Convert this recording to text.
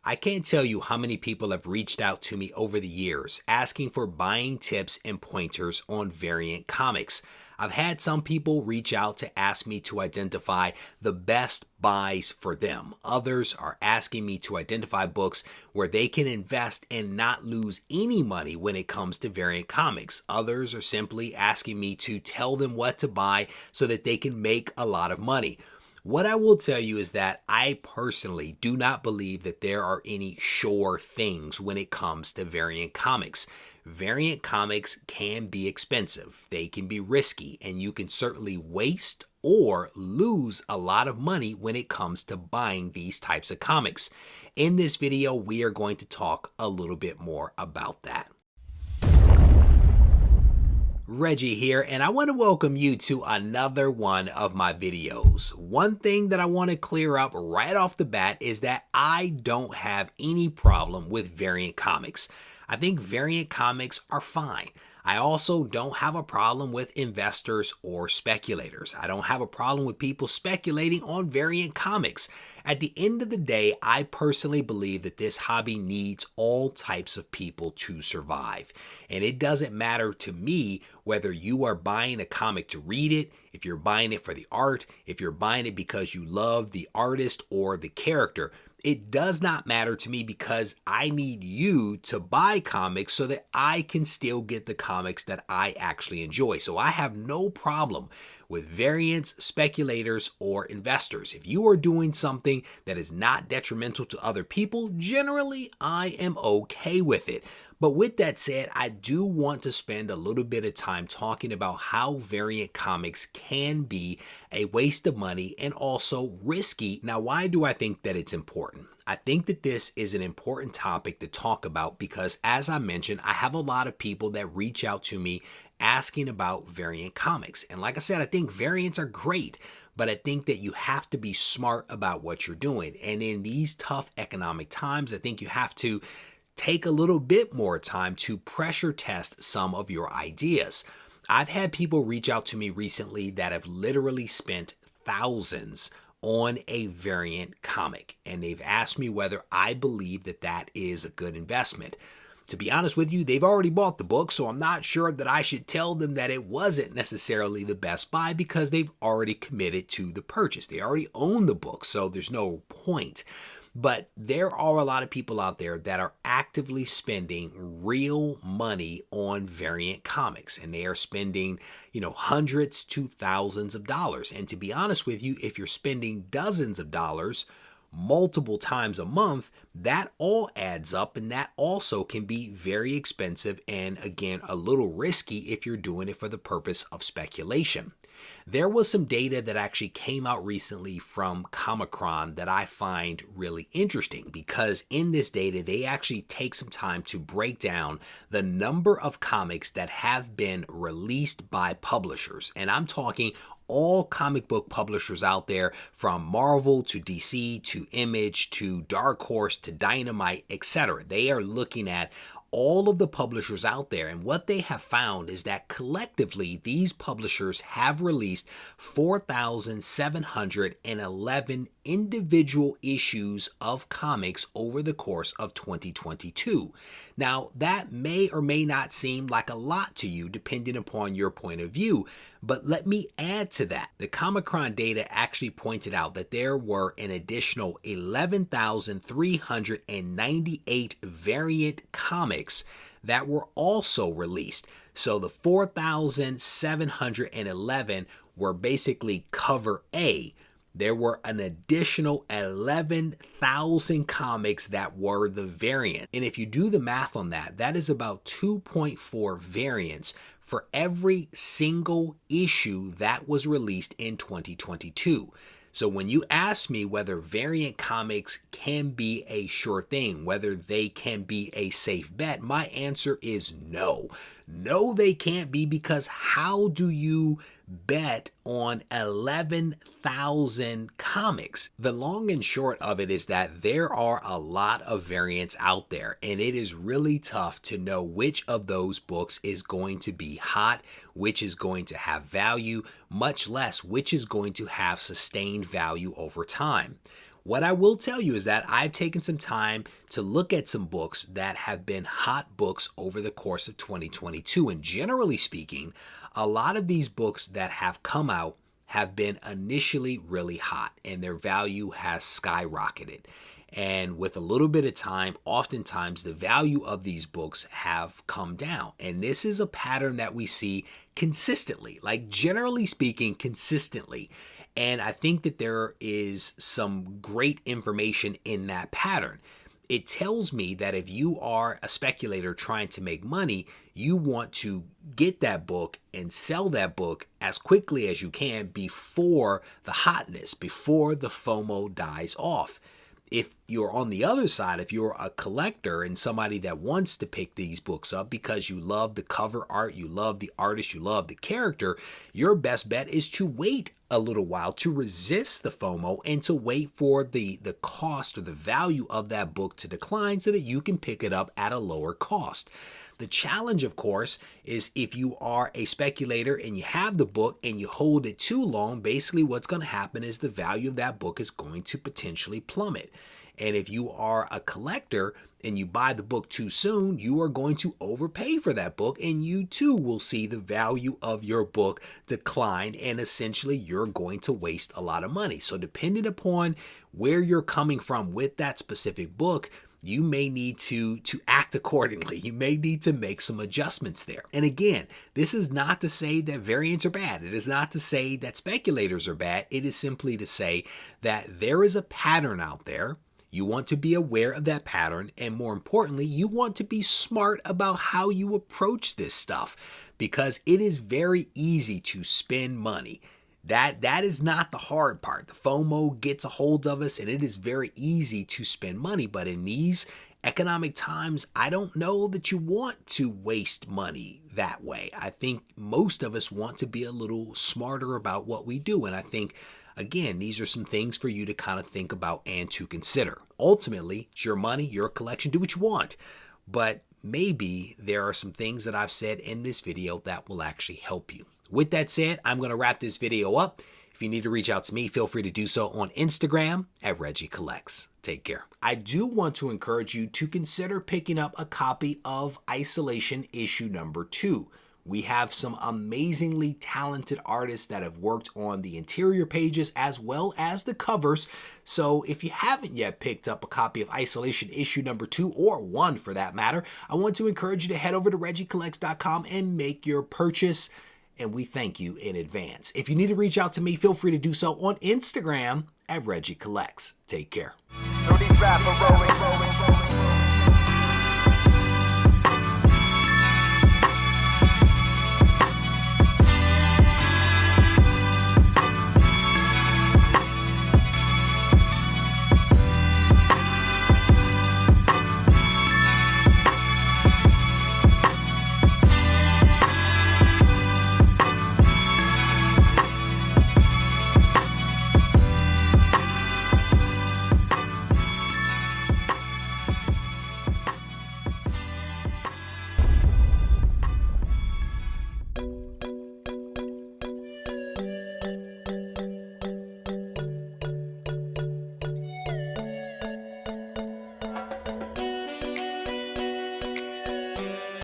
I can't tell you how many people have reached out to me over the years asking for buying tips and pointers on variant comics. I've had some people reach out to ask me to identify the best buys for them. Others are asking me to identify books where they can invest and not lose any money when it comes to variant comics. Others are simply asking me to tell them what to buy so that they can make a lot of money. What I will tell you is that I personally do not believe that there are any sure things when it comes to variant comics. Variant comics can be expensive, they can be risky, and you can certainly waste or lose a lot of money when it comes to buying these types of comics. In this video, we are going to talk a little bit more about that. Reggie here, and I want to welcome you to another one of my videos. One thing that I want to clear up right off the bat is that I don't have any problem with variant comics. I think variant comics are fine. I also don't have a problem with investors or speculators. I don't have a problem with people speculating on variant comics. At the end of the day, I personally believe that this hobby needs all types of people to survive. And it doesn't matter to me whether you are buying a comic to read it, if you're buying it for the art, if you're buying it because you love the artist or the character. It does not matter to me because I need you to buy comics so that I can still get the comics that I actually enjoy. So I have no problem with variants, speculators, or investors. If you are doing something that is not detrimental to other people, generally I am okay with it. But with that said, I do want to spend a little bit of time talking about how variant comics can be a waste of money and also risky. Now, why do I think that it's important? I think that this is an important topic to talk about because, as I mentioned, I have a lot of people that reach out to me asking about variant comics. And like I said, I think variants are great, but I think that you have to be smart about what you're doing. And in these tough economic times, I think you have to take a little bit more time to pressure test some of your ideas. I've had people reach out to me recently that have literally spent thousands on a variant comic, and they've asked me whether I believe that that is a good investment. To be honest with you, they've already bought the book, so I'm not sure that I should tell them that it wasn't necessarily the best buy because they've already committed to the purchase. They already own the book, so there's no point. But there are a lot of people out there that are actively spending real money on variant comics, and they are spending, hundreds to thousands of dollars. And to be honest with you, if you're spending dozens of dollars multiple times a month, that all adds up, and that also can be very expensive and, again, a little risky if you're doing it for the purpose of speculation. There was some data that actually came out recently from Comic that I find really interesting because in this data, they actually take some time to break down the number of comics that have been released by publishers. And I'm talking all comic book publishers out there, from Marvel to DC to Image to Dark Horse to Dynamite, etc. They are looking at all of the publishers out there, and what they have found is that collectively these publishers have released 4,711 individual issues of comics over the course of 2022. Now, that may or may not seem like a lot to you depending upon your point of view, but let me add to that. The Comic data actually pointed out that there were an additional 11,398 variant comics that were also released. So the 4,711 were basically cover A. There were an additional 11,000 comics that were the variant. And if you do the math on that, that is about 2.4 variants for every single issue that was released in 2022. So when you ask me whether variant comics can be a sure thing, whether they can be a safe bet, my answer is no. No, they can't be, because how do you bet on 11,000 comics? The long and short of it is that there are a lot of variants out there, and it is really tough to know which of those books is going to be hot, which is going to have value, much less which is going to have sustained value over time. What I will tell you is that I've taken some time to look at some books that have been hot books over the course of 2022. And generally speaking, a lot of these books that have come out have been initially really hot and their value has skyrocketed. And with a little bit of time, oftentimes the value of these books have come down. And this is a pattern that we see consistently, like generally speaking, consistently. And I think that there is some great information in that pattern. It tells me that if you are a speculator trying to make money, you want to get that book and sell that book as quickly as you can before the hotness, before the FOMO dies off. If you're on the other side, if you're a collector and somebody that wants to pick these books up because you love the cover art, you love the artist, you love the character, your best bet is to wait a little while, to resist the FOMO and to wait for the cost or the value of that book to decline so that you can pick it up at a lower cost. The challenge, of course, is if you are a speculator and you have the book and you hold it too long, basically what's going to happen is the value of that book is going to potentially plummet. And if you are a collector and you buy the book too soon, you are going to overpay for that book and you too will see the value of your book decline and essentially you're going to waste a lot of money. So depending upon where you're coming from with that specific book, you may need to act accordingly. You may need to make some adjustments there. And again, this is not to say that variants are bad. It is not to say that speculators are bad. It is simply to say that there is a pattern out there. You want to be aware of that pattern. And more importantly, you want to be smart about how you approach this stuff because it is very easy to spend money. That is not the hard part. The FOMO gets a hold of us and it is very easy to spend money. But in these economic times, I don't know that you want to waste money that way. I think most of us want to be a little smarter about what we do. And I think, again, these are some things for you to kind of think about and to consider. Ultimately, it's your money, your collection, do what you want. But maybe there are some things that I've said in this video that will actually help you. With that said, I'm going to wrap this video up. If you need to reach out to me, feel free to do so on Instagram at Regie Collects. Take care. I do want to encourage you to consider picking up a copy of Isolation issue number 2. We have some amazingly talented artists that have worked on the interior pages as well as the covers. So if you haven't yet picked up a copy of Isolation issue number 2 or 1 for that matter, I want to encourage you to head over to regiecollects.com and make your purchase. And we thank you in advance. If you need to reach out to me, feel free to do so on Instagram at Regie Collects. Take care.